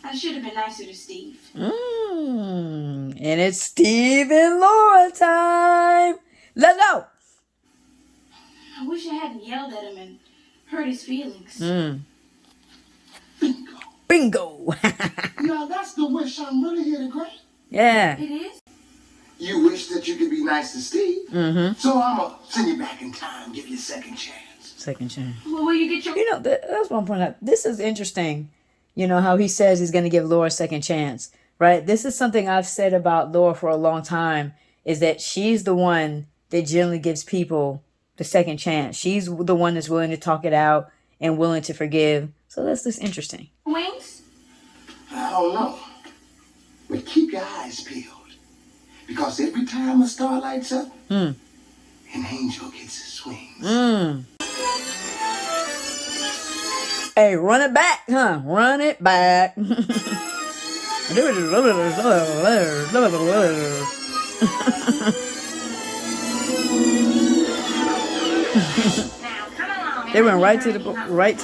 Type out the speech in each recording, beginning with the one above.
I should have been nicer to Steve. And it's Steve and Laura time. Let's go. I wish I hadn't yelled at him and hurt his feelings. Bingo. Now that's the wish I'm really here to grant. Yeah. It is? You wish that you could be nice to Steve. So I'm going to send you back in time, give you a second chance. Second chance. Well, will you get your... You know, that's one point out. This is interesting. You know, how he says he's going to give Laura a second chance, right? This is something I've said about Laura for a long time, is that she's the one that generally gives people the second chance. She's the one that's willing to talk it out and willing to forgive. So that's just interesting. Wings? I don't know. But keep your eyes peeled. Because every time a star lights up, an angel gets his wings. Hey, run it back, huh? Run it back. They went right to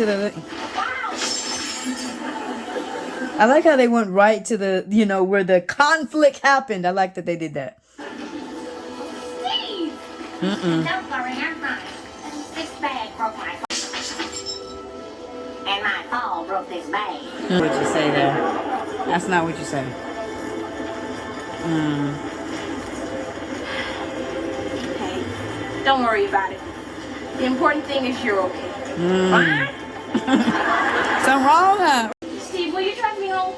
the. I like how they went right to the, you know, where the conflict happened. I like that they did that. Steve! Don't worry, I'm fine. This bag broke my fall. And my fall broke this bag. What you say there? That's not what you say. Hey, don't worry about it. The important thing is you're okay. What? Something wrong, huh? Steve, will you drive me home?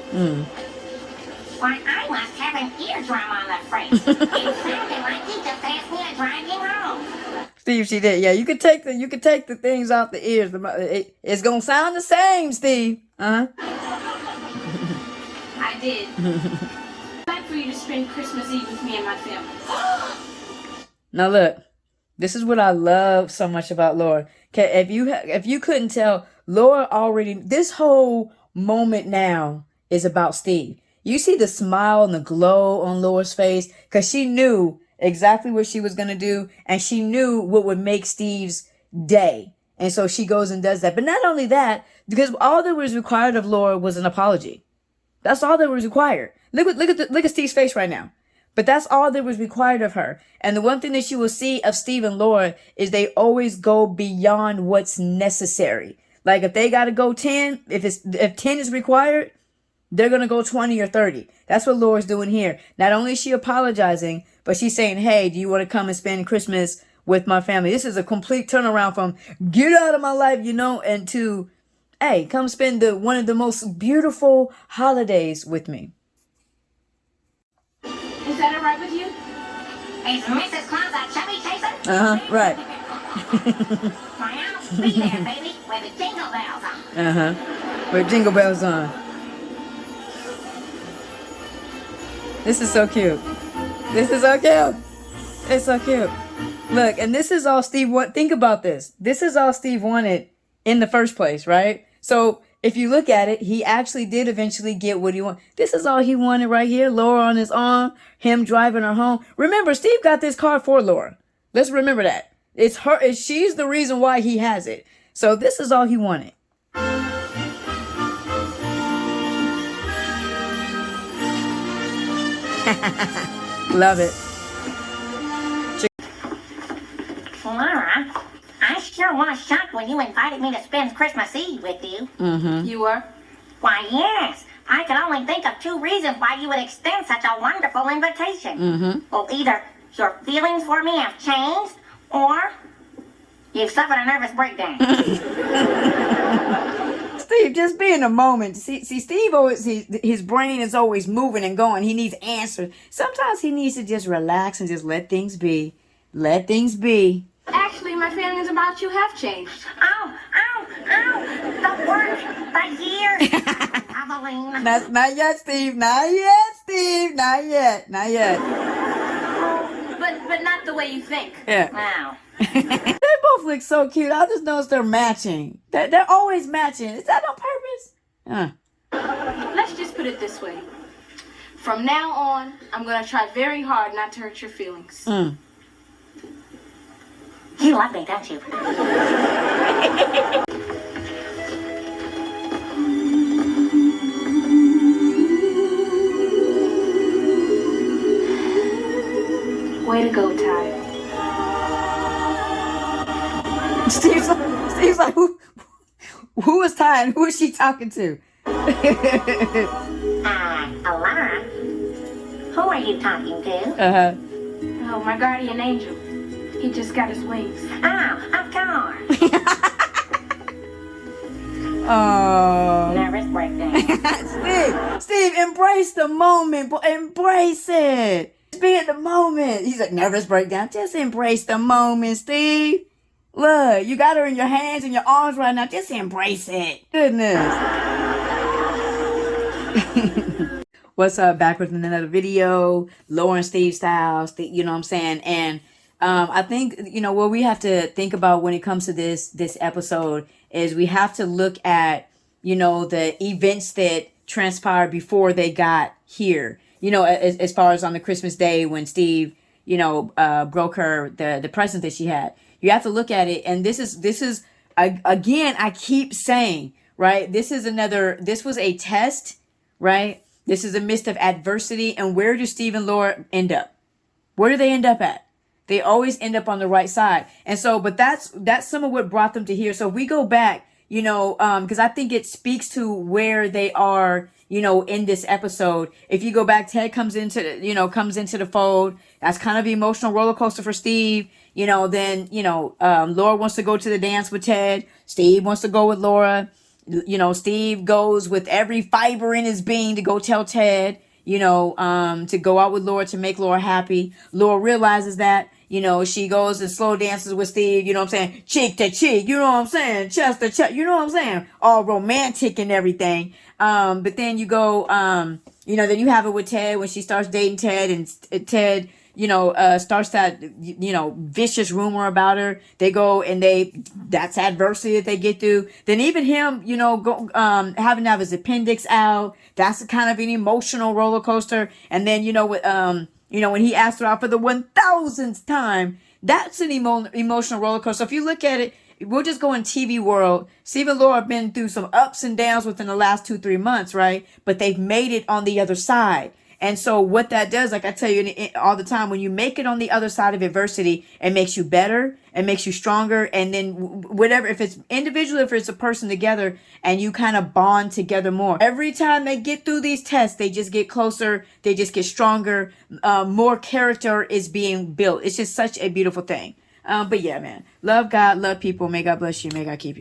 Why, I must have an eardrum on the freight. It sounded like he just asked me to drive him home. Steve, she did. Yeah, you could take the things off the ears. It's gonna sound the same, Steve. I did. I'd like for you to spend Christmas Eve with me and my family. Now look, this is what I love so much about Laura. Okay, if you couldn't tell, Laura already, this whole moment now is about Steve. You see the smile and the glow on Laura's face because she knew exactly what she was going to do, and she knew what would make Steve's day. And so she goes and does that. But not only that, because all that was required of Laura was an apology. That's all that was required. Look at Steve's face right now. But that's all that was required of her. And the one thing that you will see of Steve and Laura is they always go beyond what's necessary. Like if they got to go 10, if 10 is required, they're going to go 20 or 30. That's what Laura's doing here. Not only is she apologizing, but she's saying, hey, do you want to come and spend Christmas with my family? This is a complete turnaround from get out of my life, you know, and to, hey, come spend one of the most beautiful holidays with me. Is that all right with you? Is Mrs. Claus a chubby chaser? Right. Why, I'll be there, baby, with the jingle bells on. With jingle bells on. This is so cute. This is so cute. It's so cute. Look, and this is all Steve wanted. Think about this. This is all Steve wanted in the first place, right? So if you look at it, he actually did eventually get what he wanted. This is all he wanted right here. Laura on his arm, him driving her home. Remember, Steve got this car for Laura. Let's remember that. It's her. She's the reason why he has it. So this is all he wanted. Love it. Laura, I sure was shocked when you invited me to spend Christmas Eve with you. You were? Why, yes. I could only think of two reasons why you would extend such a wonderful invitation. Well, either your feelings for me have changed, or you've suffered a nervous breakdown. Steve, just be in the moment. See, Steve always, his brain is always moving and going. He needs answers. Sometimes he needs to just relax and just let things be. Let things be. Actually, my feelings about you have changed. Oh, the work, the years, Evelyn. Not yet, Steve. Not yet, Steve. Not yet. Not yet. But not the way you think. Yeah. Wow. They both look so cute. I just noticed they're matching. They're always matching. Is that on purpose? Let's just put it this way. From now on, I'm going to try very hard not to hurt your feelings. You love me, don't you? Way to go, Ty. Steve's like, who is Ty and who is she talking to? Alana? Who are you talking to? Uh-huh. Oh, my guardian angel. He just got his wings. Oh, of course. Oh. Nervous breakdown. Steve, embrace the moment. Embrace it. Just be in the moment. He's like, nervous breakdown. Just embrace the moment, Steve. Look, you got her in your hands and your arms right now. Just embrace it. Goodness. What's up? Back with another video. Lauren Steve Styles. You know what I'm saying? And I think, what we have to think about when it comes to this episode is we have to look at, the events that transpired before they got here. As far as on the Christmas day when Steve, broke her the present that she had. You have to look at it, and this is again, I keep saying, right? This was a test, right? This is a midst of adversity, and where do Steve and Laura end up? Where do they end up at? They always end up on the right side. And so, but that's some of what brought them to here. So if we go back, because I think it speaks to where they are, in this episode. If you go back, Ted comes into the fold. That's kind of an emotional roller coaster for Steve. Then, Laura wants to go to the dance with Ted. Steve wants to go with Laura. Steve goes with every fiber in his being to go tell Ted, to go out with Laura to make Laura happy. Laura realizes that, she goes and slow dances with Steve, you know what I'm saying? Cheek to cheek, you know what I'm saying? Chest to chest, you know what I'm saying? All romantic and everything. But then you go, then you have it with Ted when she starts dating Ted, and Ted, starts that, vicious rumor about her. They go and that's adversity that they get through. Then even him, having to have his appendix out, that's kind of an emotional roller coaster. And then, when he asked her out for the 1000th time, that's an emotional roller coaster. So if you look at it, we'll just go in TV world. Steve and Laura have been through some ups and downs within the last 2-3 months, right? But they've made it on the other side. And so what that does, like I tell you all the time, when you make it on the other side of adversity, it makes you better, it makes you stronger. And then whatever, if it's individual, if it's a person together, and you kind of bond together more. Every time they get through these tests, they just get closer, they just get stronger, more character is being built. It's just such a beautiful thing. But yeah, man, love God, love people. May God bless you. May God keep you.